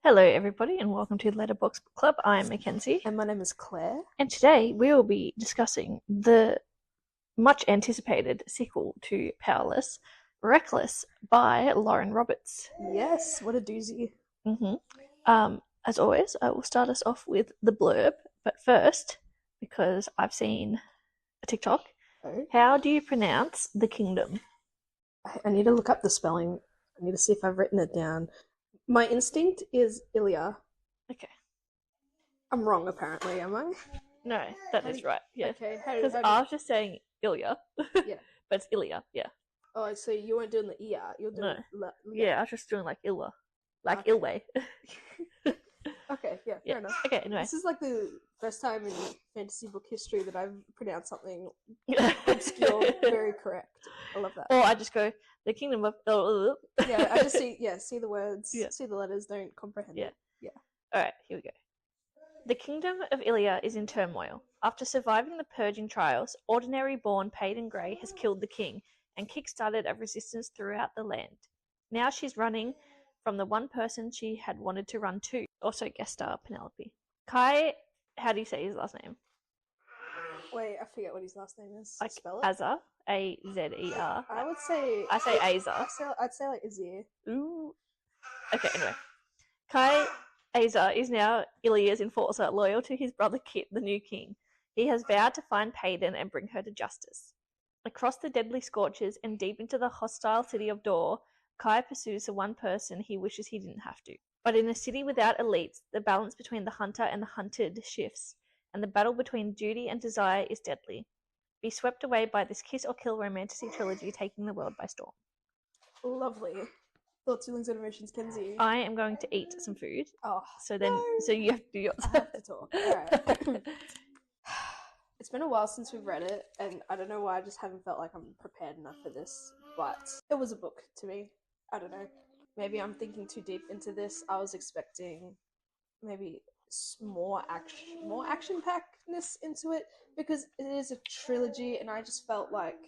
Hello everybody and welcome to Letterboxbookclub. Club. I'm Mackenzie. And my name is Claire. And today we will be discussing the much anticipated sequel to Powerless, Reckless by Lauren Roberts. Yes, what a doozy. As always, I will start us off with the blurb, but first, because I've seen a TikTok, how do you pronounce The Kingdom? I need to look up the spelling. I need to see if I've written it down. My instinct is Ilya. Okay. I'm wrong, apparently, am I? No, that is right. Yeah. Okay. Because I was just saying Ilya. Yeah. But it's Ilya. Yeah. Oh, so you weren't doing the Ia. You're doing Yeah, I was just doing like Illa, like Ilway. Okay. Yeah. Fair enough. Okay. Anyway, this is like the first time in fantasy book history that I've pronounced something obscure very correct. I love that. Or I just go the kingdom of. Yeah, I just see the words, see the letters, don't comprehend it. Yeah. All right, here we go. The kingdom of Ilya is in turmoil. After surviving the Purging Trials, ordinary-born Paedyn Gray has killed the king and kickstarted a resistance throughout the land. Now she's running from the one person she had wanted to run to. Also guest star Penelope. Kai, how do you say his last name? Wait, I forget what his last name is. Like spell it? Azer, A-Z-E-R. I would say... I say Azer. I'd say like Azer. Ooh. Okay, anyway. Kai Azer is now Ilya's enforcer, loyal to his brother Kitt, the new king. He has vowed to find Paedyn and bring her to justice. Across the deadly scorches and deep into the hostile city of Dor, Kai pursues the one person he wishes he didn't have to. But in a city without elites, the balance between the hunter and the hunted shifts, and the battle between duty and desire is deadly. Be swept away by this kiss-or-kill romantasy trilogy taking the world by storm. Lovely. Thoughts, feelings, and emotions, Kenzie. I am going to eat some food. Oh, so you have to do yours. I have to talk. Alright. It's been a while since we've read it, and I don't know why I just haven't felt like I'm prepared enough for this, but it was a book to me. I don't know. Maybe I'm thinking too deep into this. I was expecting maybe more action-packedness into it, because it is a trilogy, and I just felt like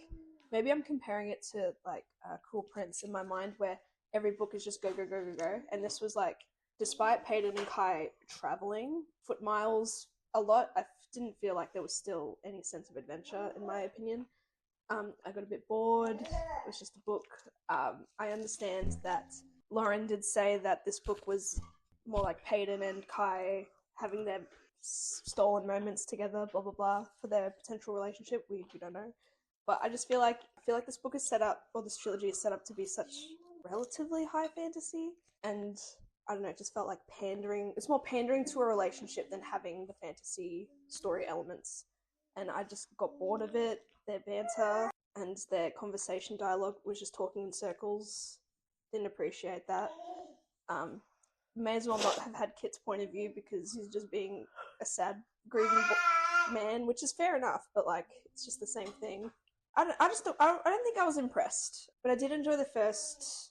maybe I'm comparing it to like Cruel Prince in my mind, where every book is just go, go, go, go, go. And this was like, despite Paedyn and Kai traveling foot miles a lot, I didn't feel like there was still any sense of adventure, in my opinion. I got a bit bored. It was just a book. I understand that Lauren did say that this book was more like Paedyn and Kai having their stolen moments together, blah, blah, blah, for their potential relationship. We don't know. But I just feel like this book is set up, or this trilogy is set up to be such relatively high fantasy, and I don't know, it just felt like pandering. It's more pandering to a relationship than having the fantasy story elements, and I just got bored of it. Their banter and their conversation dialogue was just talking in circles. Didn't appreciate that. May as well not have had Kitt's point of view, because he's just being a sad, grieving man, which is fair enough, but like, it's just the same thing. I don't think I was impressed, but I did enjoy the first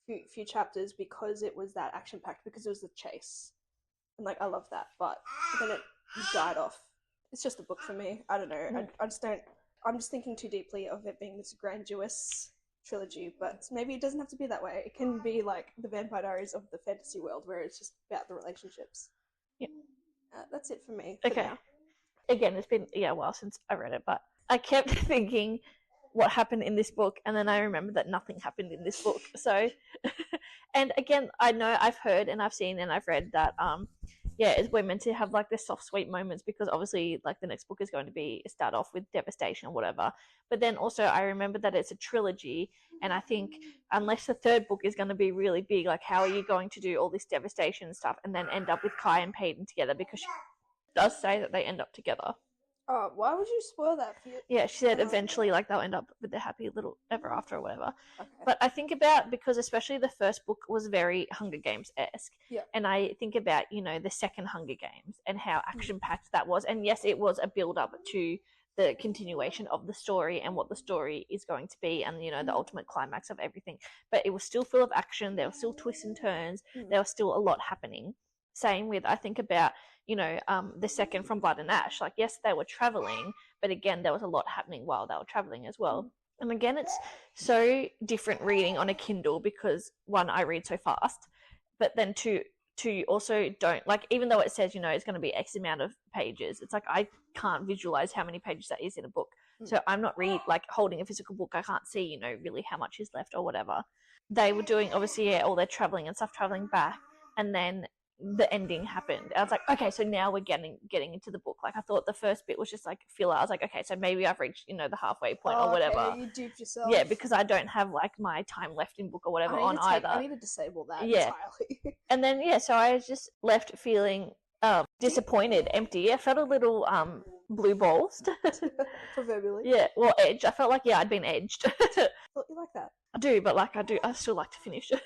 few chapters because it was that action packed, because it was the chase, and like I love that. But then it died off. It's just a book for me. I don't know. I just don't. I'm just thinking too deeply of it being this grandiose trilogy, but maybe it doesn't have to be that way. It can be like the Vampire Diaries of the fantasy world, where it's just about the relationships. Yeah. That's it for me. Okay. Now. Again, it's been a while since I read it, but I kept thinking what happened in this book, and then I remembered that nothing happened in this book. So, and again, I know I've heard and I've seen and I've read that we're meant to have like the soft sweet moments, because obviously like the next book is going to be start off with devastation or whatever. But then also I remember that it's a trilogy, and I think unless the third book is going to be really big, like how are you going to do all this devastation stuff and then end up with Kai and Paedyn together, because she does say that they end up together. Oh, why would you spoil that for you? Yeah, she said eventually like they'll end up with the happy little ever after or whatever. Okay. But I think about, because especially the first book was very Hunger Games-esque. Yeah. And I think about, the second Hunger Games and how action-packed that was. And yes, it was a build-up to the continuation of the story and what the story is going to be, and, the ultimate climax of everything. But it was still full of action. There were still twists and turns. There was still a lot happening. Same with, I think about, the second From Blood and Ash. Like, yes, they were traveling, but again, there was a lot happening while they were traveling as well. And again, it's so different reading on a Kindle, because one, I read so fast, but then two, to also don't, like, even though it says, you know, it's going to be X amount of pages, it's like I can't visualize how many pages that is in a book. So I'm not holding a physical book. I can't see, you know, really how much is left or whatever. They were doing, obviously, all their traveling and stuff, traveling back, and then the ending happened. I was like, okay, so now we're getting into the book. Like, I thought the first bit was just like filler. I was like, okay, so maybe I've reached, you know, the halfway point or whatever. Okay, you duped yourself. Yeah, because I don't have like my time left in book or whatever on either. I need to disable that entirely. And then so I was just left feeling disappointed, empty. I felt a little blue balls. Proverbially. Yeah, well, edged. I felt like I'd been edged. Well, you like that? I do, but I still like to finish it.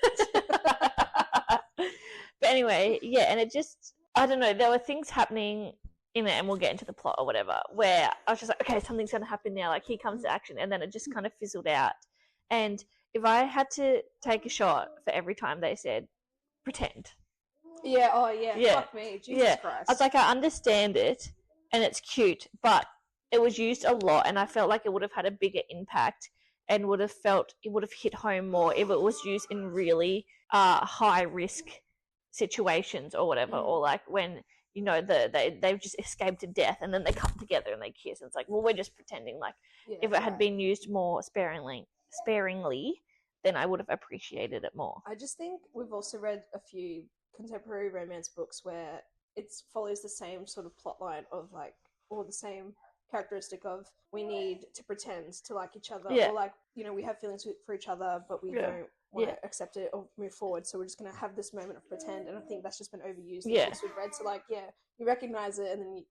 But anyway, yeah, and it just, I don't know, there were things happening in it, and we'll get into the plot or whatever, where I was just like, okay, something's going to happen now, like, here comes the action, and then it just kind of fizzled out. And if I had to take a shot for every time they said, pretend. Yeah, oh yeah, fuck me, Jesus Christ. I was like, I understand it, and it's cute, but it was used a lot, and I felt like it would have had a bigger impact, and it would have hit home more if it was used in really high risk situations or whatever, or like when, you know, they've just escaped to death and then they come together and they kiss, and it's like, well, we're just pretending. Like, if it had been used more sparingly, then I would have appreciated it more. I just think we've also read a few contemporary romance books where it follows the same sort of plot line of like, or the same characteristic of, we need to pretend to like each other, or like, you know, we have feelings for each other, but we don't want to accept it or move forward, so we're just going to have this moment of pretend. And I think that's just been overused in books we've read. So like, you recognize it and then you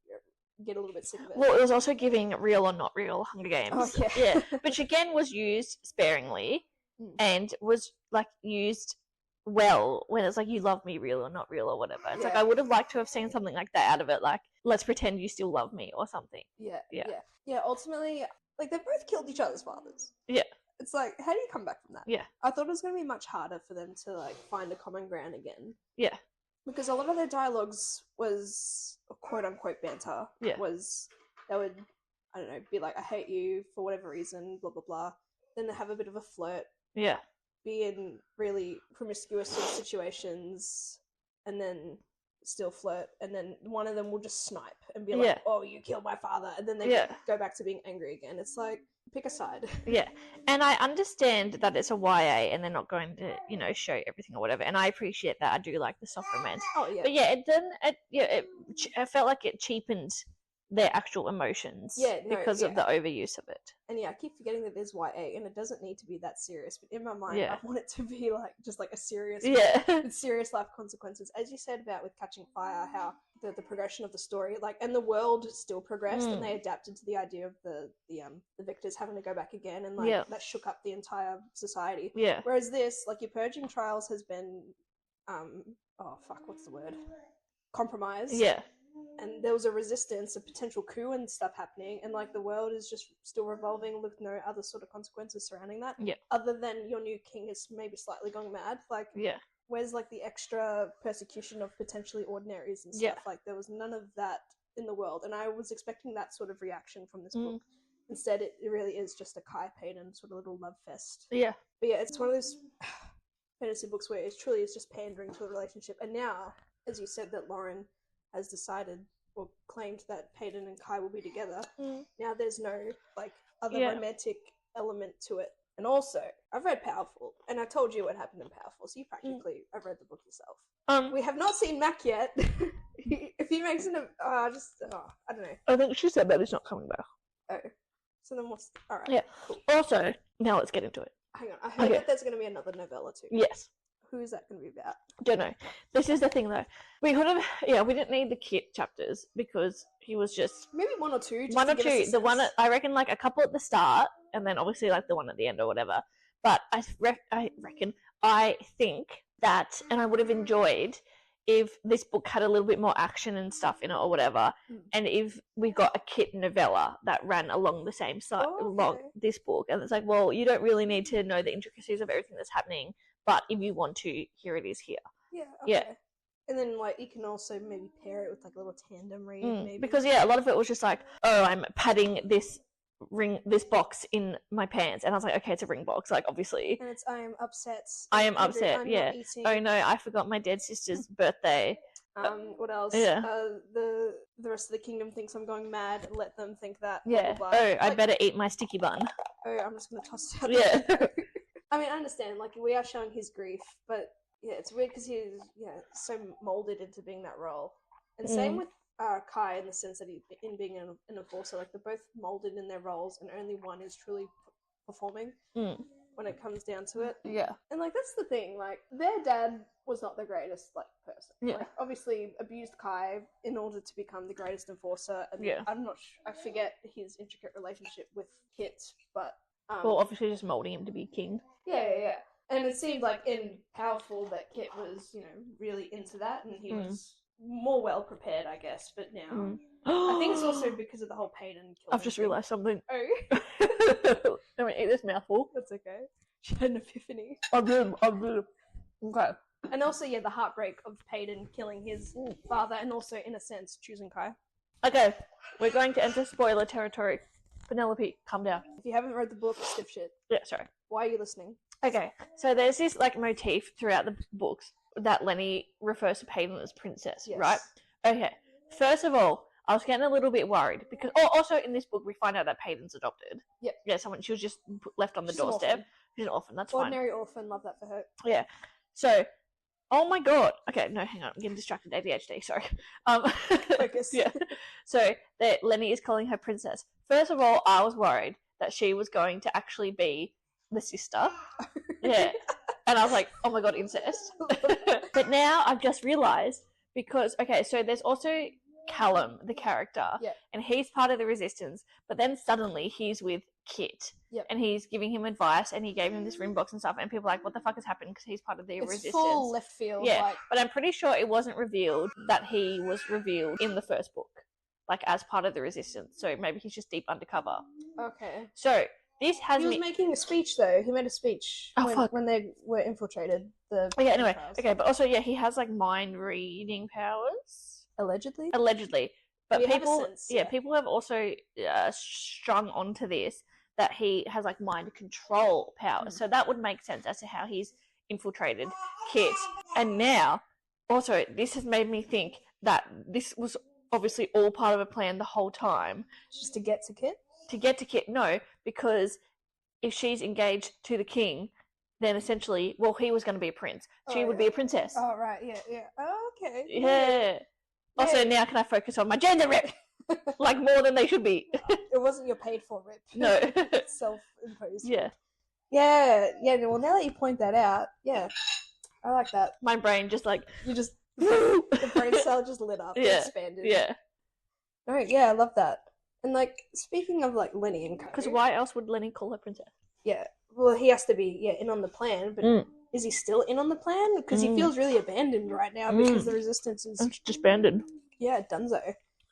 get a little bit sick of it. Well, it was also giving real or not real Hunger Games. Which again was used sparingly and was like used well when it's like, you love me, real or not real or whatever. It's like, I would have liked to have seen something like that out of it, like, let's pretend you still love me or something. Ultimately, like, they both killed each other's fathers. It's like, how do you come back from that? I thought it was going to be much harder for them to like find a common ground again, because a lot of their dialogues was quote unquote banter. Was, they would, I don't know, be like, I hate you for whatever reason, blah blah blah, then they have a bit of a flirt, be in really promiscuous sort of situations, and then still flirt, and then one of them will just snipe and be like, oh, you killed my father, and then they go back to being angry again. It's like, pick a side. And I understand that it's a YA and they're not going to, you know, show everything or whatever, and I appreciate that. I do like the soft romance. But it didn't, it felt like it cheapened their actual emotions because of the overuse of it. And I keep forgetting that there's YA and it doesn't need to be that serious, but in my mind I want it to be like just like a serious with serious life consequences. As you said about with Catching Fire, how the progression of the story, like, and the world still progressed and they adapted to the idea of the victors having to go back again, and like that shook up the entire society. Whereas this, like, your Purging Trials has been compromised. And there was a resistance, a potential coup and stuff happening, and like the world is just still revolving with no other sort of consequences surrounding that. Other than your new king is maybe slightly going mad. Like, where's like the extra persecution of potentially ordinaries and stuff? Like, there was none of that in the world, and I was expecting that sort of reaction from this book. Instead, it really is just a Kai Paedyn sort of little love fest. But it's one of those fantasy books where it truly is just pandering to a relationship. And now, as you said, that Lauren has decided or claimed that Paedyn and Kai will be together. Now there's no like other romantic element to it. And also, I've read Powerful, and I told you what happened in Powerful, so you practically have read the book yourself. We have not seen Mac yet. If he makes an I don't know. I think she said that he's not coming back. Oh, so then what's alright? Cool. Also, now let's get into it. Hang on, I heard that there's going to be another novella too. Yes. Who is that going to be about? Don't know. This is the thing, though. We could have, we didn't need the Kitt chapters because he was just maybe one or two. The one, I reckon, like a couple at the start, and then obviously like the one at the end or whatever. But I think that, and I would have enjoyed if this book had a little bit more action and stuff in it or whatever, and if we got a Kitt novella that ran along the same side along this book, and it's like, well, you don't really need to know the intricacies of everything that's happening. But if you want to, here it is here. And then, like, you can also maybe pair it with, like, a little tandem read, maybe. Because, a lot of it was just like, oh, I'm padding this this box in my pants, and I was like, okay, it's a ring box, like obviously. And it's I am upset. I am upset. I'm Yeah. not eating. Oh no, I forgot my dead sister's birthday. What else? Yeah. The rest of the kingdom thinks I'm going mad. Let them think that. Yeah. Blah, blah, blah. Oh, I better eat my sticky bun. Oh, I'm just gonna toss it out. Yeah. I mean, I understand. Like, we are showing his grief, but yeah, it's weird because he's so molded into being that role. And same with Kai, in the sense that he's in being an enforcer. Like, they're both molded in their roles, and only one is truly performing when it comes down to it. Yeah. And like, that's the thing. Like, their dad was not the greatest person. Yeah. Like, obviously abused Kai in order to become the greatest enforcer. And Yeah. I'm not. I forget his intricate relationship with Kitt, but Well, obviously just molding him to be king. Yeah. And it seemed like powerful that Kitt was, really into that, and he was more well prepared, I guess. But now, I think it's also because of the whole Paedyn killing. I've just realised something. Oh, I'm gonna eat this mouthful. that's okay. She had an epiphany. I did. Okay. And also, the heartbreak of Paedyn killing his father, and also, in a sense, choosing Kai. Okay, we're going to enter spoiler territory. Penelope, calm down. If you haven't read the book, stiff shit. Yeah, sorry. Why are you listening? Okay, so there's this like motif throughout the books that Lenny refers to Paedyn as princess, Yes. right? Okay, first of all, I was getting a little bit worried because also in this book we find out that Paedyn's adopted. Yep. Yeah, she was just left on the She's an doorstep. orphan. She's an orphan. That's Ordinary orphan. Love that for her. fine. Yeah. So, oh my god. Okay, no, hang on. I'm getting distracted. ADHD. Sorry. Focus. Yeah. So that Lenny is calling her princess. First of all, I was worried that she was going to actually be the sister. Yeah. And I was like, oh my god, incest. But now I've just realised because, okay, so there's also Callum, the character, and he's part of the resistance, but then suddenly he's with Kitt. Yep. And he's giving him advice, and he gave him this ring box and stuff, and people are like, what the fuck has happened? Because he's part of the resistance. It's full left field. Yeah, like... but I'm pretty sure it wasn't revealed that he was revealed in the first book, like as part of the resistance. So maybe he's just deep undercover. Okay. So this has He was making a speech though. He made a speech when they were infiltrated. Anyway, trials. okay, but also he has like mind reading powers. Allegedly. But people, sense, people have also strung onto this that he has like mind control powers. So that would make sense as to how he's infiltrated Kitt. And now, also, this has made me think that this was obviously all part of a plan the whole time. Just to get to Kitt? To get to Kitt, no, because if she's engaged to the king, then essentially, well, he was going to be a prince. She would be a princess. Oh, right, yeah. Oh, okay. Yeah. Also, now can I focus on my gender rep? Like, more than they should be. It wasn't your paid for rip. No. It's self-imposed. Yeah. Yeah, well, now that you point that out, I like that. My brain just like... You just... the brain cell just lit up. Yeah. Expanded. Yeah. Alright, yeah, I love that. And, like, speaking of, like, Lenny and Co. Because why else would Lenny call her princess? Yeah. Well, he has to be, in on the plan, but is he still in on the plan? Because he feels really abandoned right now because the resistance is... It's disbanded. Yeah, dunzo.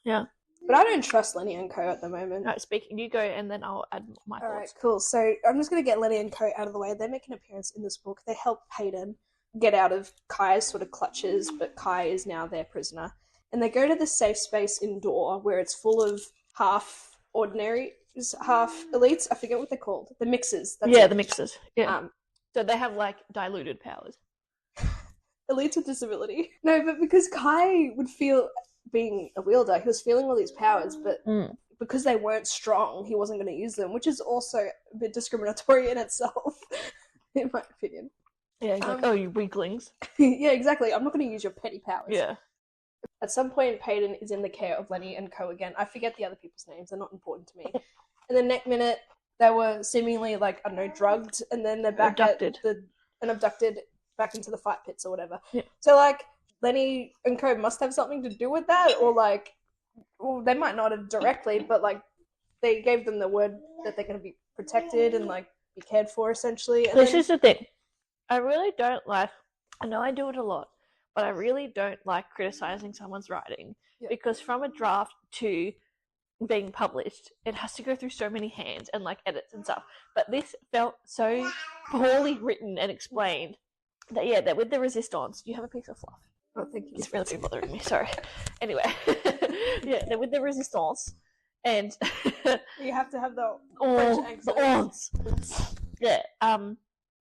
Yeah. But I don't trust Lenny and Co. at the moment. Alright, you go and then I'll add my thoughts. Alright, cool. So I'm just going to get Lenny and Co. out of the way. They make an appearance in this book. They help Paedyn get out of Kai's sort of clutches, but Kai is now their prisoner. And they go to the safe space indoor where it's full of half ordinary, half elites. I forget what they're called. The mixers. The mixers. Yeah. So they have like diluted powers. Elites with disability. No, but because Kai would feel, being a wielder, he was feeling all these powers, but because they weren't strong, he wasn't going to use them, which is also a bit discriminatory in itself, in my opinion. Yeah, he's like, oh, you weaklings. Yeah, exactly. I'm not going to use your petty powers. Yeah. At some point, Paedyn is in the care of Lenny and Co. again. I forget the other people's names. They're not important to me. And the next minute, they were seemingly, like, I don't know, drugged, and then they're back abducted back into the fight pits or whatever. Yeah. So, like, Lenny and Co. must have something to do with that, or, like, well, they might not have directly, but, like, they gave them the word that they're going to be protected and, like, be cared for, essentially. And this is the thing. I really don't like, I know I do it a lot, but I really don't like criticizing someone's writing because from a draft to being published, it has to go through so many hands and like edits and stuff. But this felt so poorly written and explained that with the resistance, do you have a piece of fluff? Oh, thank you. It's really bothering me, sorry. Anyway, that with the resistance, And You have to have the oh, French the odds. Yeah.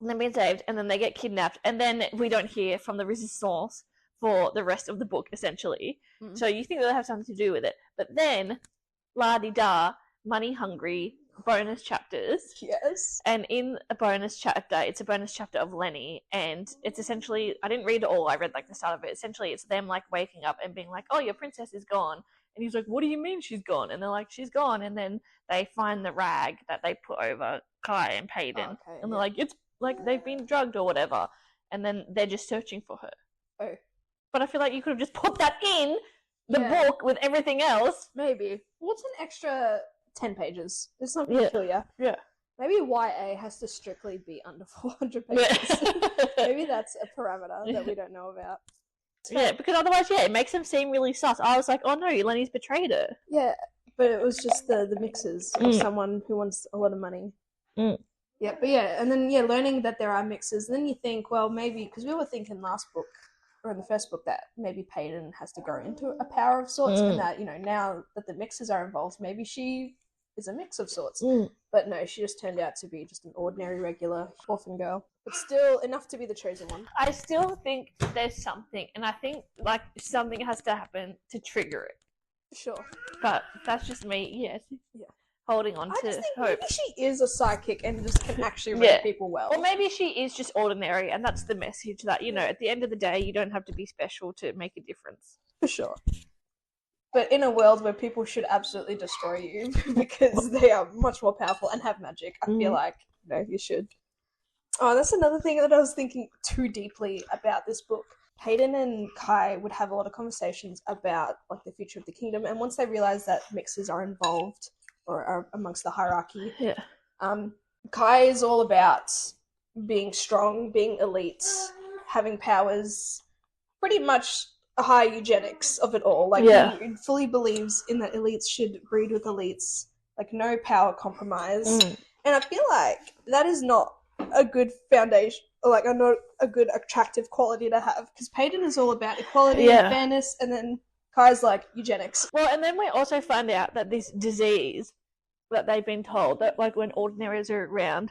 They're being saved, and then they get kidnapped, and then we don't hear from the resistance for the rest of the book, essentially. So you think they'll have something to do with it, but then la-di-da, money hungry bonus chapters. Yes. And in a bonus chapter, it's a bonus chapter of Lenny, and it's essentially, I didn't read it all, I read like the start of it. Essentially, it's them like waking up and being like, oh, your princess is gone. And he's like, what do you mean she's gone? And they're like, she's gone. And then they find the rag that they put over Kai and Paedyn. And they're like, it's like they've been drugged or whatever. And then they're just searching for her. Oh. But I feel like you could have just put that in the book with everything else. Maybe. What's an extra 10 pages? It's not peculiar. Yeah. Maybe YA has to strictly be under 400 pages. Maybe that's a parameter that we don't know about. Yeah, because otherwise, it makes them seem really sus. I was like, oh no, Lenny's betrayed her. Yeah, but it was just the mixes of someone who wants a lot of money. Yeah, but and then learning that there are mixes, and then you think, well, maybe, because we were thinking last book, or in the first book, that maybe Paedyn has to grow into a power of sorts, and that, now that the mixes are involved, maybe she is a mix of sorts. But no, she just turned out to be just an ordinary, regular orphan girl. But still enough to be the chosen one. I still think there's something, and I think, like, something has to happen to trigger it. Sure. But that's just me, holding on to I just think hope. maybe she is a psychic and just can actually read people well. Or maybe she is just ordinary, and that's the message that, at the end of the day, you don't have to be special to make a difference. For sure. But in a world where people should absolutely destroy you because they are much more powerful and have magic, I feel like, you should. Oh, that's another thing that I was thinking too deeply about this book. Paedyn and Kai would have a lot of conversations about like the future of the kingdom, and once they realize that mixes are involved or are amongst the hierarchy, Kai is all about being strong, being elite, having powers, pretty much high eugenics of it all. Like he fully believes in that elites should breed with elites, like no power compromise. And I feel like that is not a good foundation, like not a good attractive quality to have, because Paedyn is all about equality and fairness, and then Kai's like eugenics. Well, and then we also find out that this disease that they've been told that, like, when ordinaries are around,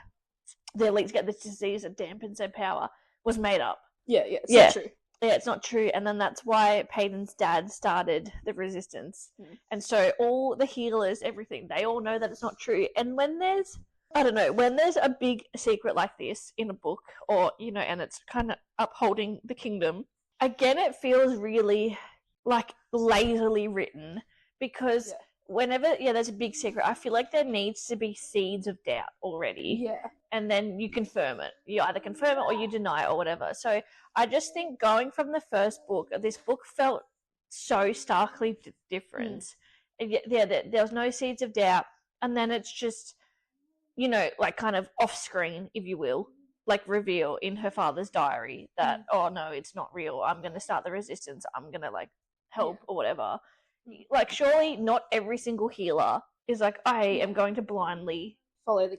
the elites get this disease that dampens their power, was made up. It's not true. Yeah, it's not true, and then that's why Paedyn's dad started the resistance. And so all the healers, everything, they all know that it's not true. And when there's, when there's a big secret like this in a book, or, and it's kind of upholding the kingdom, again, it feels really, like, lazily written, because whenever, there's a big secret, I feel like there needs to be seeds of doubt already. Yeah. And then you confirm it. You either confirm it or you deny it or whatever. So I just think going from the first book, this book felt so starkly different. There was no seeds of doubt. And then it's just, like kind of off screen, if you will, like reveal in her father's diary that, oh no, it's not real. I'm going to start the resistance. I'm going to like help or whatever. Like, surely not every single healer is like, I am going to blindly follow the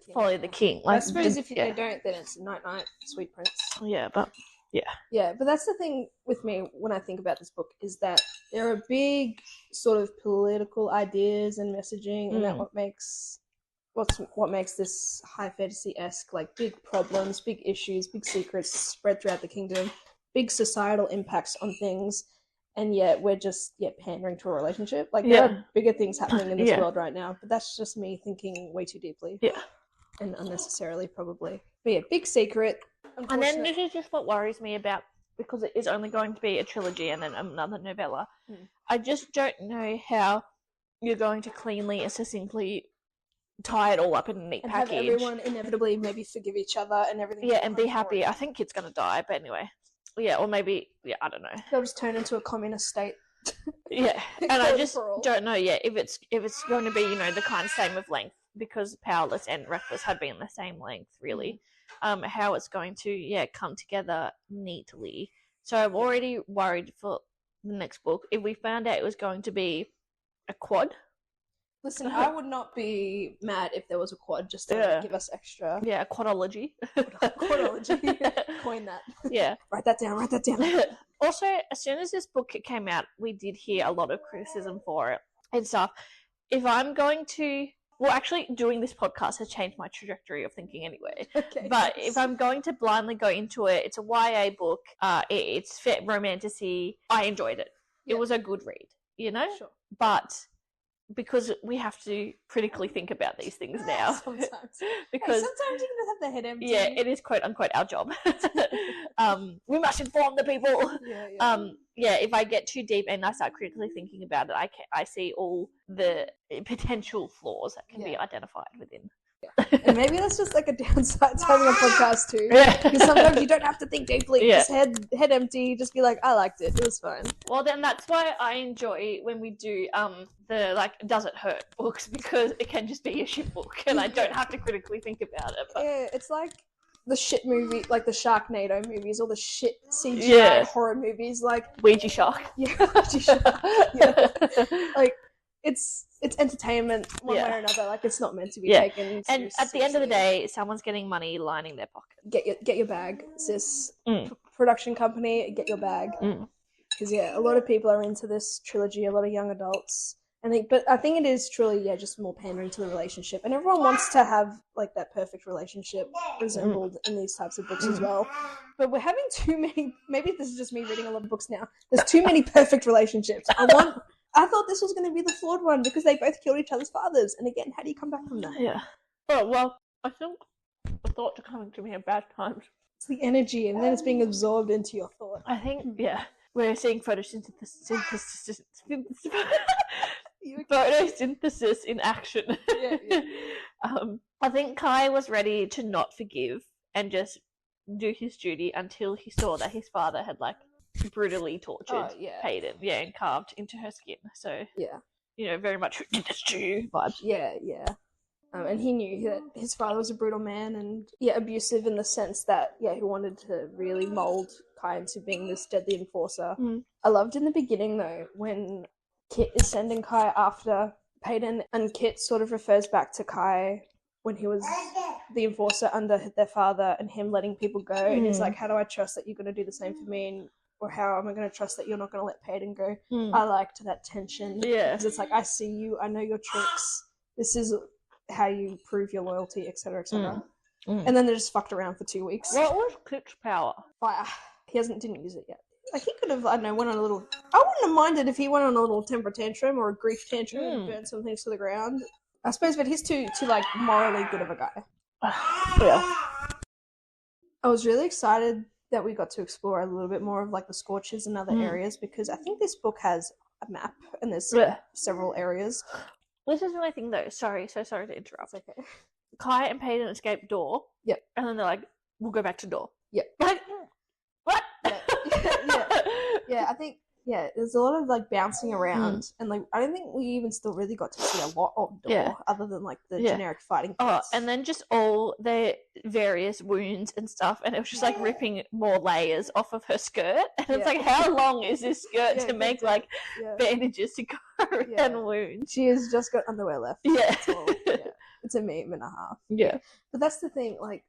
king. Like, I suppose if they don't, then it's night, sweet prince. Yeah, but but that's the thing with me when I think about this book, is that there are big sort of political ideas and messaging, and that what makes this high fantasy-esque, like big problems, big issues, big secrets spread throughout the kingdom, big societal impacts on things. And yet we're just pandering to a relationship. Like, there are bigger things happening in this world right now, but that's just me thinking way too deeply. Yeah. And unnecessarily, probably. But big secret. And then this is just what worries me about, because it is only going to be a trilogy and then another novella. I just don't know how you're going to cleanly and succinctly tie it all up in a neat package. Have everyone inevitably maybe forgive each other and everything. Yeah, and be happy. I think Kitt's going to die, but anyway. Yeah, or maybe, I don't know. They'll just turn into a communist state. And I just don't know if it's going to be, the kind of same of length, because Powerless and Reckless had been the same length, really. How it's going to, come together neatly. So I'm already worried for the next book. If we found out it was going to be a quad. Listen, I would not be mad if there was a quad, just to give us extra. Yeah, a quadology. Quadology. Coin that. Yeah. Write that down. Also, as soon as this book came out, we did hear a lot of criticism for it and stuff. if I'm going to, well, actually, doing this podcast has changed my trajectory of thinking anyway. Okay. But if I'm going to blindly go into it, it's a YA book. It's fit romantasy. I enjoyed it. Yeah. It was a good read, you know. Sure. But because we have to critically think about these things now, Sometimes. because Sometimes you can have the head empty. yeah, it is quote unquote our job. We must inform the people. Yeah. If I get too deep and I start critically thinking about it, I see all the potential flaws that can be identified within. And maybe that's just like a downside to having a podcast too. Yeah. Because sometimes you don't have to think deeply. Yeah. Just head empty. Just be like, I liked it. It was fun. Well, then that's why I enjoy when we do the like Does It Hurt books, because it can just be a shit book and I don't have to critically think about it. But... yeah, it's like the shit movie, like the Sharknado movies, or the shit CGI horror movies, like Ouija Shark. Yeah, Ouija Shark. Yeah. Like it's entertainment one way or another. Like it's not meant to be taken. And at the end of the day, someone's getting money lining their pocket. Get your bag, sis. Production company, get your bag. Because a lot of people are into this trilogy. A lot of young adults. But I think it is truly just more pandering to the relationship, and everyone wants to have like that perfect relationship resembled in these types of books as well. But we're having too many. Maybe this is just me reading a lot of books now. There's too many perfect relationships. I thought this was going to be the flawed one because they both killed each other's fathers. And again, how do you come back from that? Yeah. Oh well, I think the thoughts are coming to me at bad times. It's the energy, and then it's being absorbed into your thought. I think we're seeing photosynthesis in action. I think Kai was ready to not forgive and just do his duty until he saw that his father had like brutally tortured Paedyn, and carved into her skin. So very much did this to you vibes. And he knew that his father was a brutal man and abusive in the sense that he wanted to really mold Kai into being this deadly enforcer. I loved in the beginning though when Kitt is sending Kai after Paedyn, and Kitt sort of refers back to Kai when he was the enforcer under their father and him letting people go, and he's like, how do I trust that you're going to do the same for me, or how am I going to trust that you're not going to let Paedyn go? I liked that tension, because it's like, I see you, I know your tricks, this is how you prove your loyalty, etc., etc. And then they just fucked around for 2 weeks. What was Kitt's power? Fire. He didn't use it yet. Like, he could have, I don't know, went on a little... I wouldn't have minded if he went on a little temper tantrum or a grief tantrum and burned some things to the ground. I suppose, but he's too like, morally good of a guy. I was really excited that we got to explore a little bit more of, like, the scorches and other areas, because I think this book has a map, and there's several areas. This is my thing, though. Sorry to interrupt. It's okay. Kai and Paedyn escape door. Yep. And then they're like, we'll go back to door. Yep. Like, what? I think, there's a lot of, like, bouncing around, and, like, I don't think we even still really got to see a lot of door, other than, like, the generic fighting pits. And then just all their various wounds and stuff, and it was just, like, ripping more layers off of her skirt, and it's like, how long is this skirt to make, like, bandages to go around wounds? She has just got underwear left. That's all. It's a meme and a half. But that's the thing, like,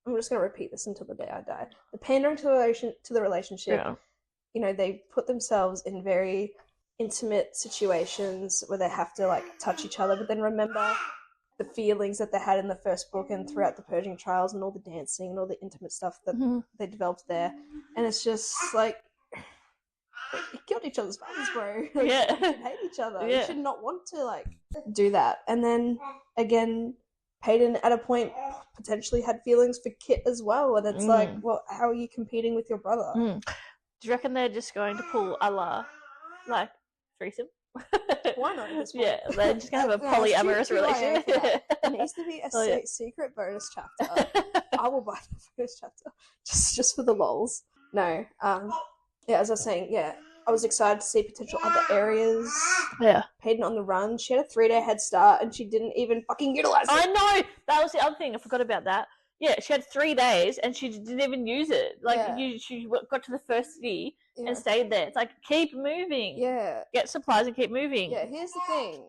I'm just going to repeat this until the day I die. The pandering to the relationship, they put themselves in very intimate situations where they have to, like, touch each other, but then remember the feelings that they had in the first book and throughout the Purging Trials, and all the dancing and all the intimate stuff that they developed there. And it's just, like, you killed each other's fathers, bro. Like, you should hate each other. You should not want to, like, do that. And then, again, Paedyn, at a point, potentially had feelings for Kitt as well, and it's like, well, how are you competing with your brother? Do you reckon they're just going to pull a la, like, threesome? Why not? At this point? They're just going to have a polyamorous relationship. There needs to be a secret bonus chapter. I will buy the bonus chapter just for the lols. No, as I was saying, I was excited to see potential other areas. Paedyn on the run. She had a 3-day head start, and she didn't even fucking utilize it. I know! That was the other thing. I forgot about that. Yeah, she had 3 days, and she didn't even use it. Like, she got to the first city and stayed there. It's like, keep moving. Get supplies and keep moving. Here's the thing.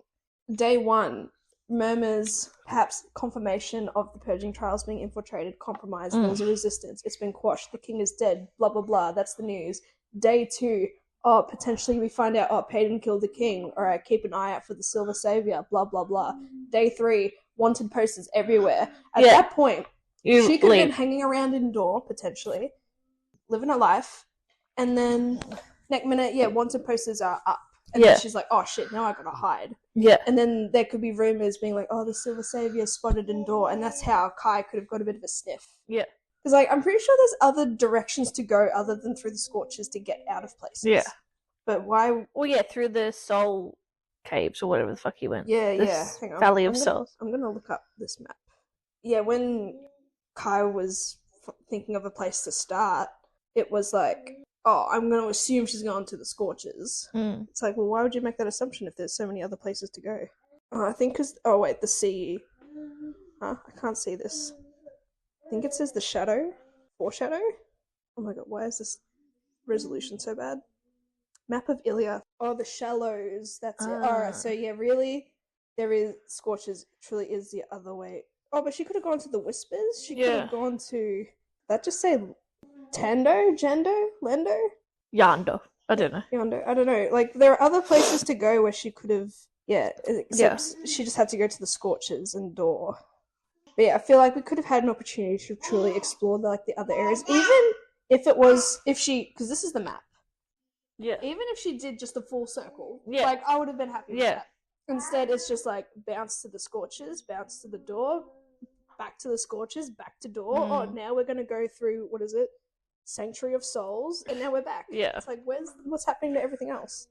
Day 1, murmurs, perhaps confirmation of the Purging Trials being infiltrated, compromised, there was a resistance, it's been quashed, the king is dead, blah, blah, blah, that's the news. Day 2, oh, potentially we find out, oh, Paedyn killed the king. All right, keep an eye out for the Silver Savior, blah, blah, blah. Day 3, wanted posters everywhere. At that point, she could have been hanging around indoor, potentially, living her life, and then next minute, wanted posters are up. And then she's like, oh shit, now I gotta hide. Yeah. And then there could be rumors being like, oh, the Silver Savior spotted indoor, and that's how Kai could have got a bit of a sniff. Yeah. Because, like, I'm pretty sure there's other directions to go other than through the Scorches to get out of places. Yeah. But why? Well, yeah, through the Soul Caves or whatever the fuck he went. Yeah. Hang on. Valley of Souls. I'm gonna look up this map. Yeah, when Kai was thinking of a place to start, it was like, oh, I'm going to assume she's gone to the Scorches. It's like, well, why would you make that assumption if there's so many other places to go? I think because, oh wait, the sea. I can't see this. I think it says the shadow. Foreshadow? Oh my god, why is this resolution so bad? Map of Ilya. Oh, the shallows. That's it. Alright, so yeah, really, there is Scorches, truly is the other way. Oh, but she could have gone to the Whispers. She could have gone to, that just say Tando? Jando? Lendo? Yando. I don't know. Yando. I don't know. Like, there are other places to go where she could have, except she just had to go to the Scorches and Door. But yeah, I feel like we could have had an opportunity to truly explore the other areas, even if it was, because this is the map. Yeah. Even if she did just a full circle, like, I would have been happy with that. Instead, it's just like, bounce to the Scorches, bounce to the Door, back to the Scorches, back to Door. Oh, now we're going to go through, what is it? Sanctuary of Souls, and now we're back. Yeah. It's like, what's happening to everything else?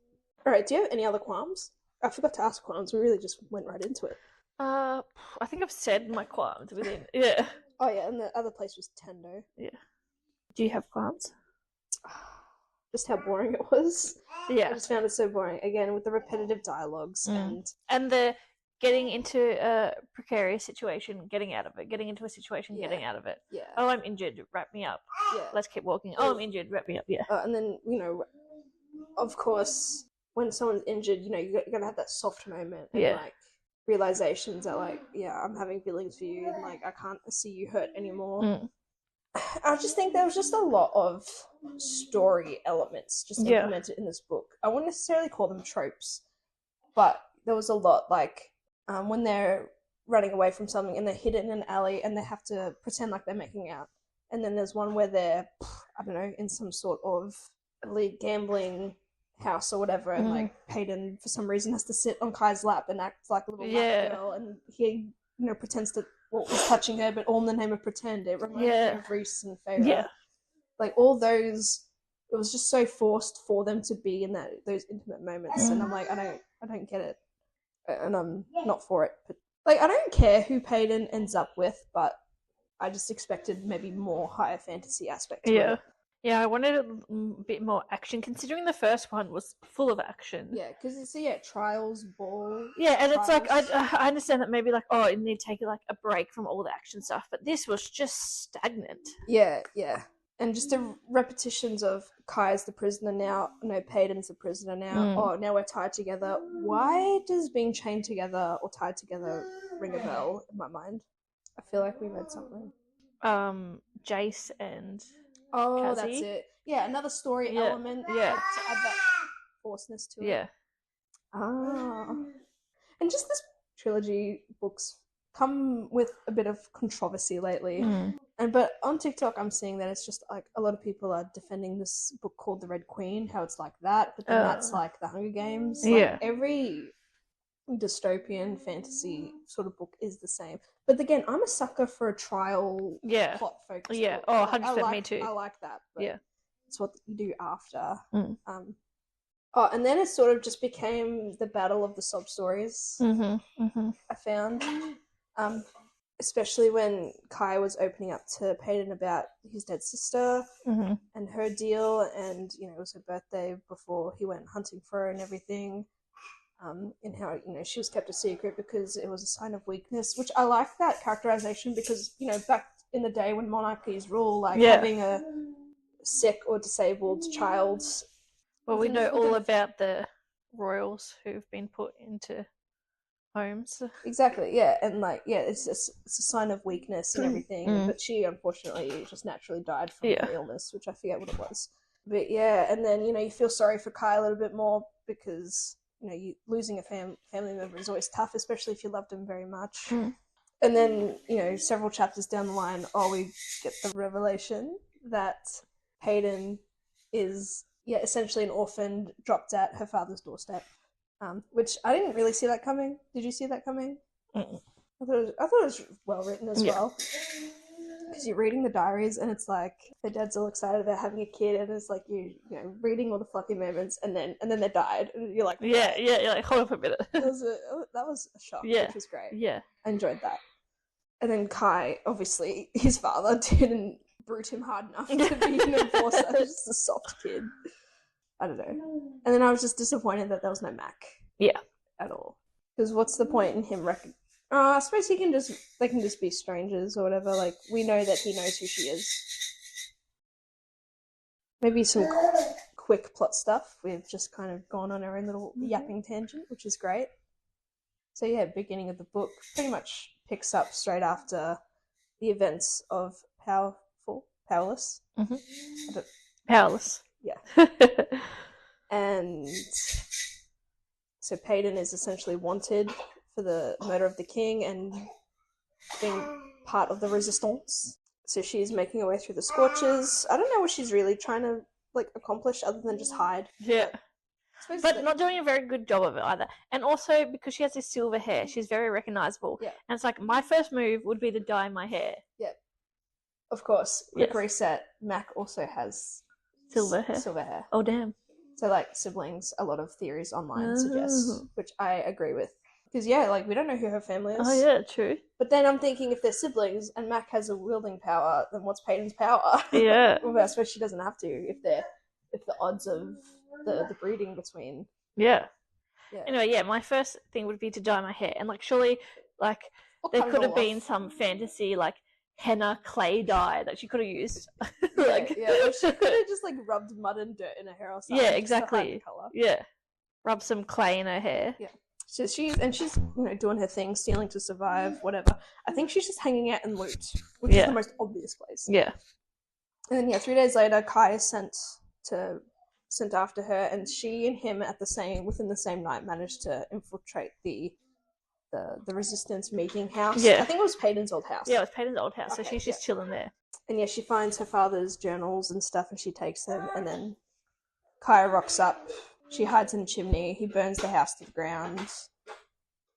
Alright, do you have any other qualms? I forgot to ask qualms, we really just went right into it. I think I've said my qualms within. Yeah. Oh yeah, and the other place was Tendo. Yeah. Do you have qualms? Just how boring it was. Yeah. I just found it so boring. Again, with the repetitive dialogues and the getting into a precarious situation, getting out of it, getting into a situation, getting out of it. Yeah. Oh, I'm injured. Wrap me up. Yeah. Let's keep walking. Oh, I'm injured. Wrap me up. Yeah. And then, of course, when someone's injured, you gotta have that soft moment. And, realizations that, I'm having feelings for you, and, I can't see you hurt anymore. I just think there was just a lot of story elements just implemented in this book. I wouldn't necessarily call them tropes, but there was a lot, when they're running away from something and they're hidden in an alley and they have to pretend like they're making out. And then there's one where they're, I don't know, in some sort of elite gambling house or whatever, and Paedyn for some reason has to sit on Kai's lap and act like a little lap girl, and he pretends to is touching her, but all in the name of pretend. It reminds me of Reese and Feyre. All those, it was just so forced for them to be in those intimate moments, and I'm like, I don't get it, and I'm not for it. But I don't care who Paedyn ends up with, but I just expected maybe more higher fantasy aspect to it. Yeah, I wanted a bit more action, considering the first one was full of action. Yeah, because it's, trials, ball... Yeah, and trials. It's I understand that maybe, you need to take, a break from all the action stuff, but this was just stagnant. Yeah. And just the repetitions of Kai's the prisoner now, no, Paedyn's the prisoner now, oh, now we're tied together. Why does being chained together or tied together ring a bell in my mind? I feel like we read something. Jace and... Oh, Cassie. That's it. Yeah, another story element. Yeah. To add that forceness to it. Yeah. And just this trilogy books come with a bit of controversy lately. But on TikTok I'm seeing that it's just a lot of people are defending this book called The Red Queen, how it's like that, but then that's like The Hunger Games. Every dystopian fantasy sort of book is the same. But again, I'm a sucker for a trial plot focus. Yeah, book. 100% me too. I like that. But yeah. It's what you do after. And then it sort of just became the battle of the sob stories. I found. Especially when Kai was opening up to Paedyn about his dead sister and her deal, and it was her birthday before he went hunting for her and everything. And how she was kept a secret because it was a sign of weakness, which I like that characterization because back in the day when monarchies rule, having a sick or disabled child. Well, we know all about the royals who've been put into homes. Exactly, yeah, and it's a sign of weakness and everything. But she unfortunately just naturally died from an illness, which I forget what it was. But yeah, and then, you feel sorry for Kai a little bit more because, you losing a family member is always tough, especially if you loved him very much. And then, several chapters down the line, we get the revelation that Paedyn is, essentially an orphan dropped at her father's doorstep, which I didn't really see that coming. Did you see that coming? Mm-mm. I thought it was well written as well. Because you're reading the diaries and it's like their dad's all excited about having a kid, and it's like you reading all the fluffy moments, and then they died, and you're like, what? You're like, hold up a minute. that was a shock, which was great. Yeah, I enjoyed that. And then Kai, obviously, his father didn't brute him hard enough to be an enforcer. He's just a soft kid. I don't know. And then I was just disappointed that there was no Mac. Yeah, at all. Because what's the point in him I suppose they can just be strangers or whatever. Like, we know that he knows who she is. Maybe some quick plot stuff. We've just kind of gone on our own little yapping tangent, which is great. So yeah, beginning of the book pretty much picks up straight after the events of Powerless. Mm-hmm. Powerless. Yeah. And so Paedyn is essentially wanted for the murder of the king and being part of the resistance. So she's making her way through the scorches. I don't know what she's really trying to accomplish other than just hide. Yeah. But not doing a very good job of it either. And also because she has this silver hair, she's very recognizable. Yeah. And it's like, my first move would be to dye my hair. Yeah. Of course. Quick reset. Mac also has silver hair. Oh damn. So siblings, a lot of theories online suggest, which I agree with. Because we don't know who her family is. Oh yeah, true. But then I'm thinking, if they're siblings and Mac has a wielding power, then what's Paedyn's power? Yeah. Well, I suppose she doesn't have to if the odds of the breeding between. Yeah. Anyway, my first thing would be to dye my hair, and surely there could have been some fantasy henna clay dye that she could have used. Or she could have just rubbed mud and dirt in her hair or something. Yeah, exactly. Yeah, rub some clay in her hair. Yeah. So she's doing her thing, stealing to survive, whatever. I think she's just hanging out in loot, which is the most obvious place. Yeah. And then 3 days later, Kai is sent after her, and she and him within the same night managed to infiltrate the resistance meeting house. Yeah. I think it was Paedyn's old house. Yeah, it was Paedyn's old house, so she's just chilling there. And she finds her father's journals and stuff, and she takes them, and then Kai rocks up. She hides in a chimney. He burns the house to the ground.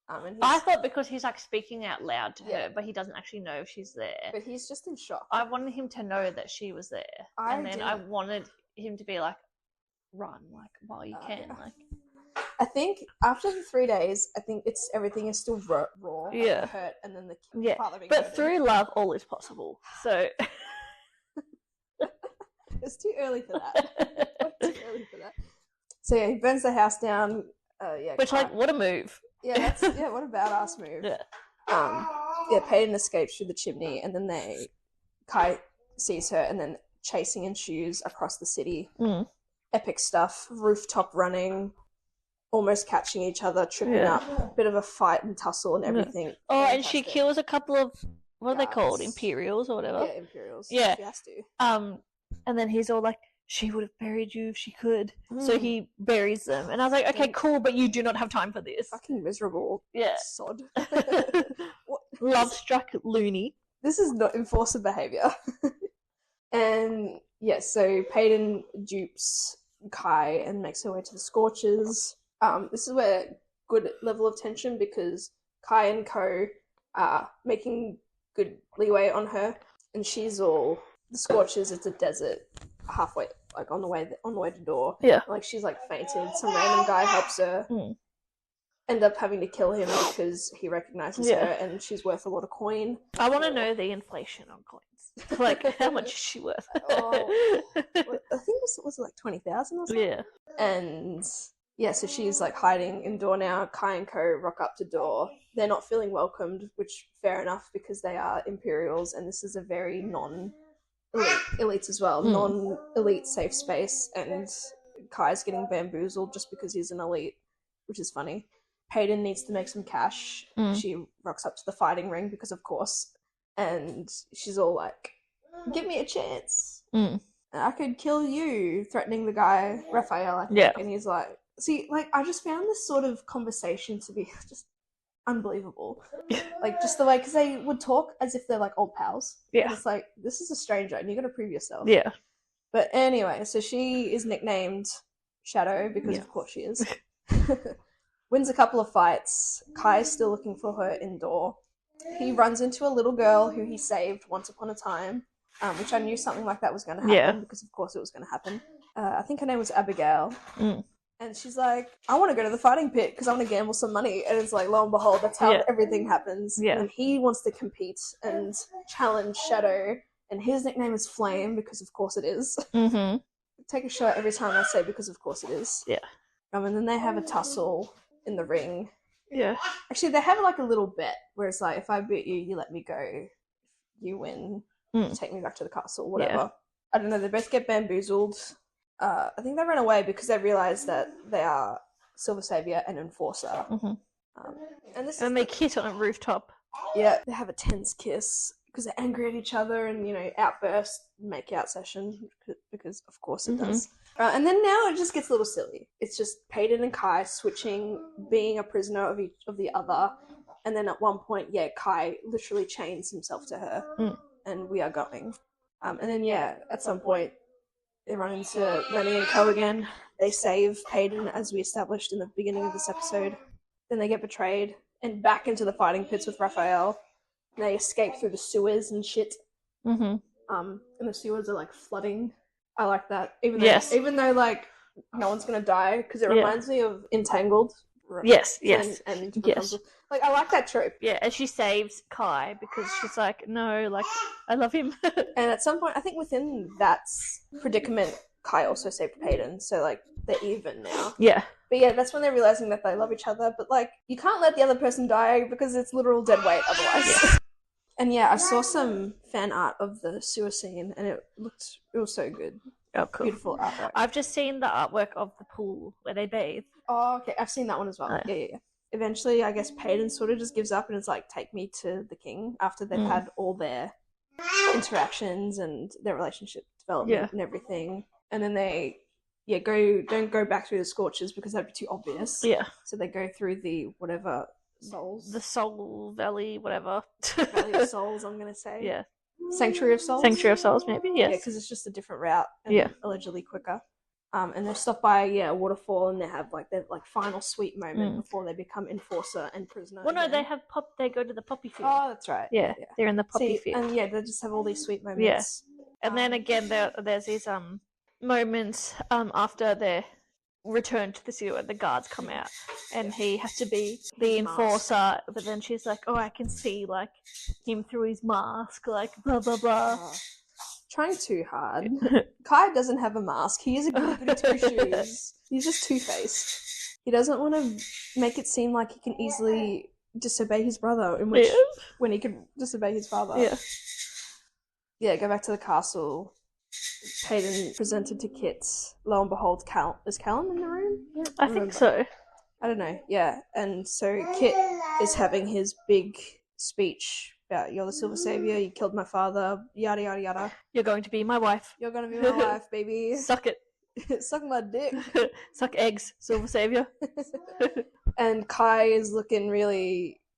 I thought because he's speaking out loud to her, but he doesn't actually know if she's there. But he's just in shock. I wanted him to know that she was there, I wanted him to be run while you can. Yeah. I think after the 3 days, everything is still raw, and hurt, and then the father being murdered. Through love, all is possible. So it's too early for that. So he burns the house down. Which what a move. Yeah, what a badass move. Yeah. Paedyn escapes through the chimney, and then Kai sees her, and then chasing ensues across the city. Epic stuff. Rooftop running, almost catching each other, tripping up. Bit of a fight and tussle and everything. Oh, and she kills a couple of what are they called? Imperials or whatever. Yeah, Imperials. Yeah. She has to. And then he's all like, she would have buried you if she could. So he buries them. And I was like, okay, cool, but you do not have time for this. Fucking miserable. Yeah. Sod. Love struck loony. This is not enforcer behaviour. And so Paedyn dupes Kai and makes her way to the Scorches. This is where good level of tension, because Kai and Co are making good leeway on her, and she's all the Scorches. It's a desert, halfway on the way to door. Yeah, she's fainted. Some random guy helps her. End up having to kill him because he recognizes her, and she's worth a lot of coin. I want to know the inflation on coins. How much is she worth? I think was it 20,000 or something? Yeah. And so she's hiding in door now. Kai and Co rock up to door. They're not feeling welcomed, which fair enough, because they are Imperials, and this is a very elites as well, non-elite safe space, and Kai's getting bamboozled just because he's an elite, which is funny. Paedyn needs to make some cash. She rocks up to the fighting ring because of course, and she's all like, give me a chance. I could kill you, threatening the guy, Raphael, I think. Yeah. And he's like, see, like, I just found this sort of conversation to be just unbelievable. Like, just the way, because they would talk as if they're like old pals. Yeah. And it's like, this is a stranger and you got to prove yourself. Yeah. But anyway, so she is nicknamed Shadow because of course she is. Wins a couple of fights. Kai's still looking for her indoor. He runs into a little girl who he saved once upon a time, which I knew something like that was going to happen because of course it was going to happen. I think her name was Abigail. And she's like, I want to go to the fighting pit because I want to gamble some money. And it's like, lo and behold, that's how everything happens. Yeah. And he wants to compete and challenge Shadow. And his nickname is Flame because of course it is. Mm-hmm. Take a shot every time I say because of course it is. Yeah. And then they have a tussle in the ring. Yeah. Actually, they have like a little bet where it's like, if I beat you, you let me go. You win. You take me back to the castle, whatever. Yeah. I don't know. They both get bamboozled. I think they run away because they realize that they are Silver Savior and Enforcer. Mm-hmm. And they kiss on a rooftop. Yeah, they have a tense kiss because they're angry at each other and, you know, outburst, make out session because of course it does. And then now it just gets a little silly. It's just Paedyn and Kai switching, being a prisoner of each of the other. And then at one point, Kai literally chains himself to her and we are going. And then, at some point, they run into Lenny and Co again. They save Paedyn, as we established in the beginning of this episode. Then they get betrayed and back into the fighting pits with Raphael. And they escape through the sewers and shit. Mm-hmm. And the sewers are like flooding. I like that. Even though like no one's gonna die, because it reminds me of Entangled. Yes. And like I like that trope. Yeah, and she saves Kai because she's like, no, like I love him. And at some point, I think within that predicament, Kai also saved Paedyn, so like they're even now. Yeah. But that's when they're realizing that they love each other. But like, you can't let the other person die because it's literal dead weight otherwise. Yeah. And I saw some fan art of the sewer scene, and it was so good. Oh, cool. Beautiful artwork. I've just seen the artwork of the pool where they bathe. Oh, okay. I've seen that one as well. Yeah. Eventually, I guess Paedyn sort of just gives up and is like, take me to the king after they've had all their interactions and their relationship development and everything. And then they, don't go back through the Scorchers because that'd be too obvious. Yeah. So they go through the whatever Souls. The Soul Valley, whatever. Valley of Souls, I'm going to say. Yeah. Sanctuary of Souls? Sanctuary of Souls, maybe, yes. Yeah, because it's just a different route and allegedly quicker. And they stop by, a waterfall, and they have like their final sweet moment before they become Enforcer and Prisoner. Well, no, they go to the poppy field. Oh, that's right. Yeah, they're in the poppy field. And they just have all these sweet moments. Yeah. And then again, there's these moments after they're returned to the sewer, the guards come out, and he has to be the Enforcer, but then she's like, oh, I can see like him through his mask, like blah blah blah. Trying too hard. Kai doesn't have a mask. He is a goody two-shoes. He's just two-faced. He doesn't want to make it seem like he can easily disobey his brother, when he can disobey his father. Yeah, go back to the castle. Paedyn presented to Kitt. Lo and behold, is Callum in the room? Yeah, I think so. I don't know. Yeah, and so Kitt is having his big speech about, you're the Silver Savior, you killed my father, yada yada yada. You're going to be my wife. You're going to be my wife, baby. Suck it. Suck my dick. Suck eggs, Silver Savior. And Kai is looking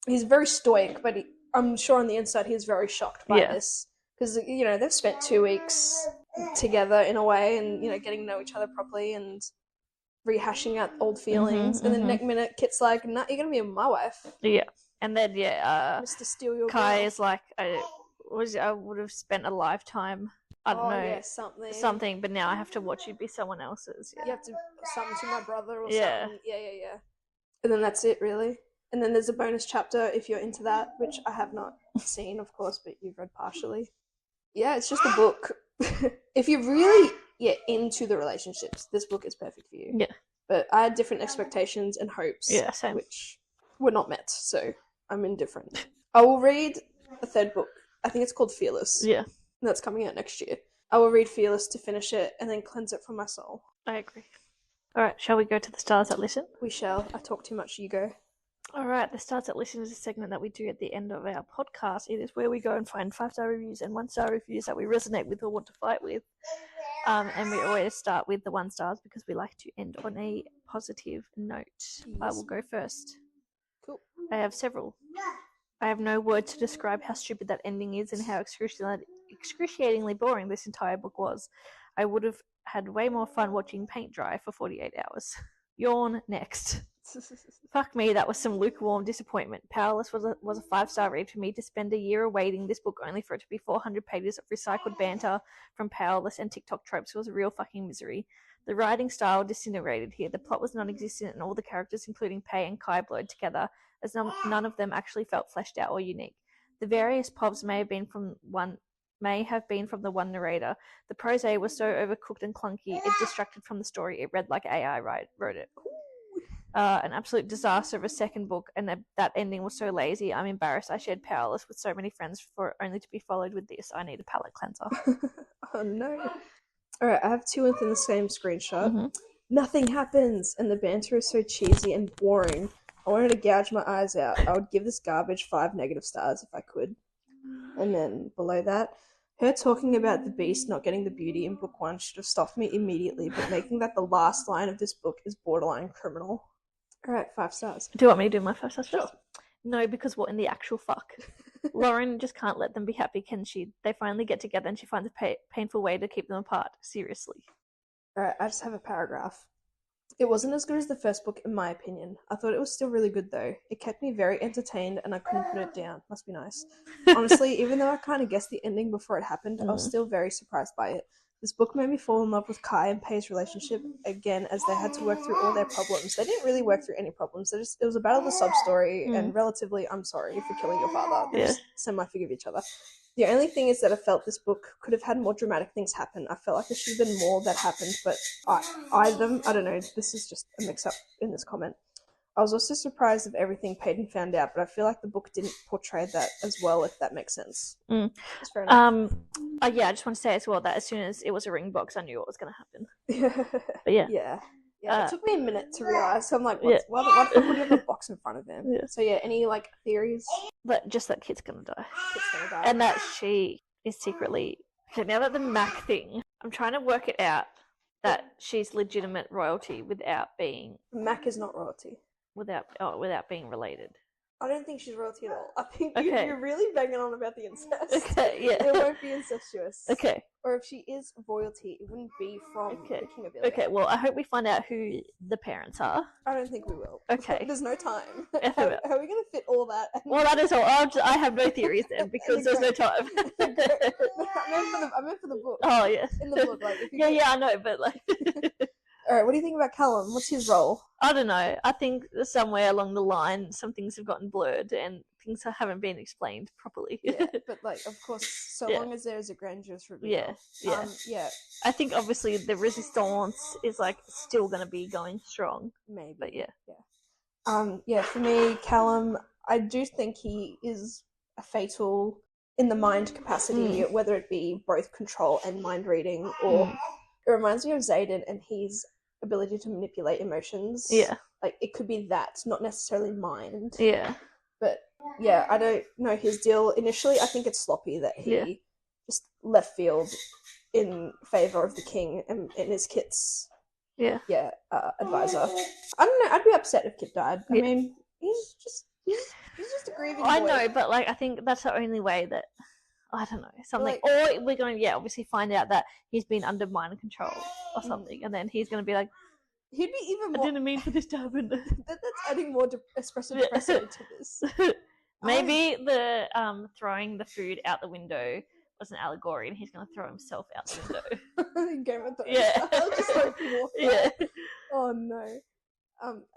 he's very stoic, but I'm sure on the inside he's very shocked by this. Because, they've spent 2 weeks together in a way and, getting to know each other properly and rehashing out old feelings. And then next minute, Kitt's like, nah, you're going to be my wife. Yeah. And then, Mr. Steal Your Kai girl. is like, I would have spent a lifetime, I don't know, something, but now I have to watch you be someone else's. Yeah. You have to something to my brother or something. Yeah. And then that's it, really. And then there's a bonus chapter if you're into that, which I have not seen, of course, but you've read partially. Yeah, it's just a book. If you're really into the relationships, this book is perfect for you. Yeah. But I had different expectations and hopes, same. Which were not met, so I'm indifferent. I will read a third book. I think it's called Fearless. Yeah. And that's coming out next year. I will read Fearless to finish it and then cleanse it from my soul. I agree. All right, shall we go to the Stars That Listen? We shall. I talk too much, you go. All right, the Stars That Listen is a segment that we do at the end of our podcast. It is where we go and find 5-star reviews and 1-star reviews that we resonate with or want to fight with. And we always start with the 1 stars because we like to end on a positive note. I will go first. Cool. I have several. I have no word to describe how stupid that ending is and how excruciatingly boring this entire book was. I would have had way more fun watching paint dry for 48 hours. Yawn next. Fuck me, that was some lukewarm disappointment. Powerless was a 5-star read for me. To spend a year awaiting this book only for it to be 400 pages of recycled banter from Powerless and TikTok tropes was a real fucking misery. The writing style disintegrated here. The plot was non-existent and all the characters, including Pei and Kai, blurred together, as none of them actually felt fleshed out or unique. The various povs may have been from the one narrator. The prose was so overcooked and clunky, it distracted from the story. It read like AI wrote it. An absolute disaster of a second book, and that ending was so lazy. I'm embarrassed I shared Powerless with so many friends for only to be followed with this. I need a palate cleanser. Oh no. Alright, I have 2 within the same screenshot. Mm-hmm. Nothing happens, and the banter is so cheesy and boring. I wanted to gouge my eyes out. I would give this garbage 5 negative stars if I could. And then below that, her talking about the beast not getting the beauty in book 1 should have stopped me immediately, but making that the last line of this book is borderline criminal. Alright, 5 stars. Do you want me to do my 5 stars Sure. first? No, because what in the actual fuck? Lauren just can't let them be happy, can she? They finally get together and she finds a painful way to keep them apart. Seriously. Alright, I just have a paragraph. It wasn't as good as the first book, in my opinion. I thought it was still really good, though. It kept me very entertained, and I couldn't put it down. Must be nice. Honestly, even though I kind of guessed the ending before it happened, I was still very surprised by it. This book made me fall in love with Kai and Pei's relationship again, as they had to work through all their problems. They didn't really work through any problems. It was a battle of the sob story, and relatively, I'm sorry for killing your father. They just semi-forgive each other. The only thing is that I felt this book could have had more dramatic things happen. I felt like there should have been more that happened, but I don't know, this is just a mix-up in this comment. I was also surprised of everything Paedyn found out, but I feel like the book didn't portray that as well, if that makes sense. That's fair enough. Yeah, I just want to say as well that as soon as it was a ring box, I knew what was going to happen. But yeah. Yeah, it took me a minute to realise. So I'm like, why the fuck would you have a box in front of him? Yeah. So yeah, any like theories? Just that Kitt's going to die. Kitt's gonna die. And that she is secretly... Okay, now that the Mac thing, I'm trying to work it out that she's legitimate royalty without being... Mac is not royalty. Without being related. I don't think she's royalty at all. I think you're really banging on about the incest. Okay, yeah. It won't be incestuous. Okay. Or if she is royalty, it wouldn't be from the King of Ilya. Okay, well, I hope we find out who the parents are. I don't think we will. Okay. There's no time. How are we going to fit all that? Well, that is all. I have no theories then, because there's no time. I meant for the book. Oh, yes. In the book, like. Yeah, I know, but like... Alright, what do you think about Callum? What's his role? I don't know. I think somewhere along the line, some things have gotten blurred and things haven't been explained properly. Yeah, but like, of course, so long as there's a grandiose reveal. Yeah. I think obviously the resistance is like still going to be going strong. Maybe. But yeah. For me, Callum, I do think he is a fatal in the mind capacity, whether it be both control and mind reading, or it reminds me of Xaden and his ability to manipulate emotions. Yeah. Like, it could be that, not necessarily mind. Yeah. But, yeah, I don't know his deal. Initially, I think it's sloppy that he just left field in favour of the king and is Kitt's advisor. I don't know, I'd be upset if Kitt died. I mean, he's just a grieving boy. I know, but, like, I think that's the only way that... I don't know, something. Like, or we're going to, obviously find out that he's been under mind control or something, and then he's going to be like, he'd be even more... I didn't mean for this to happen. That's adding more espresso to this. Maybe the throwing the food out the window was an allegory, and he's going to throw himself out the window. Game of Thrones. Yeah. Just like yeah. Oh, no.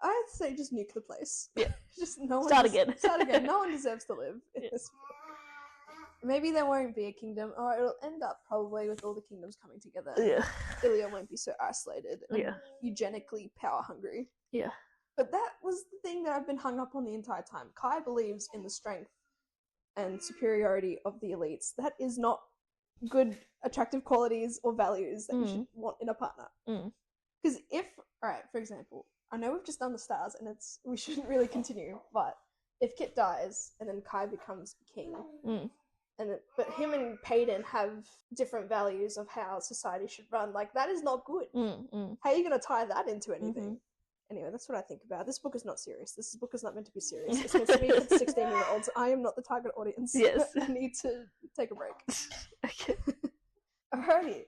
I'd say just nuke the place. Yeah. Just no one... Start again. No one deserves to live in this. Maybe there won't be a kingdom, or it'll end up probably with all the kingdoms coming together. Yeah. Ilya won't be so isolated and eugenically power hungry. Yeah. But that was the thing that I've been hung up on the entire time. Kai believes in the strength and superiority of the elites. That is not good, attractive qualities or values that you should want in a partner. Because alright, for example, I know we've just done the stars and we shouldn't really continue, but if Kitt dies and then Kai becomes king, but him and Paedyn have different values of how society should run. Like, that is not good. How are you going to tie that into anything? Anyway, that's what I think about. This book is not serious. This book is not meant to be serious. It's meant to be for 16-year-olds. I am not the target audience. Yes. I need to take a break. Okay. Alrighty,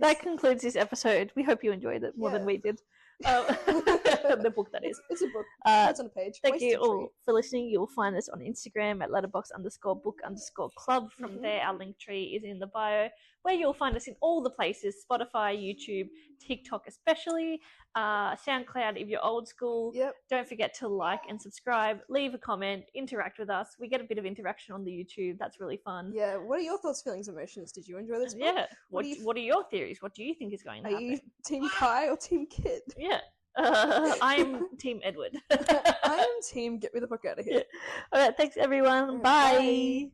that concludes this episode. We hope you enjoyed it more than we did. The book, that is. It's a book. It's on a page. Thank you all for listening. You'll find us on Instagram at letterbox_book_club. From there, our link tree is in the bio, where you'll find us in all the places: Spotify, YouTube, TikTok especially, SoundCloud if you're old school. Yep. Don't forget to like and subscribe, leave a comment, interact with us. We get a bit of interaction on the YouTube. That's really fun. Yeah. What are your thoughts, feelings, emotions? Did you enjoy this book? Yeah. What are your theories? What do you think is going to happen? Are you Team Kai or Team Kitt? Yeah. I'm Team Edward. I am Team get me the fuck out of here. Yeah. All right. Thanks, everyone. Bye.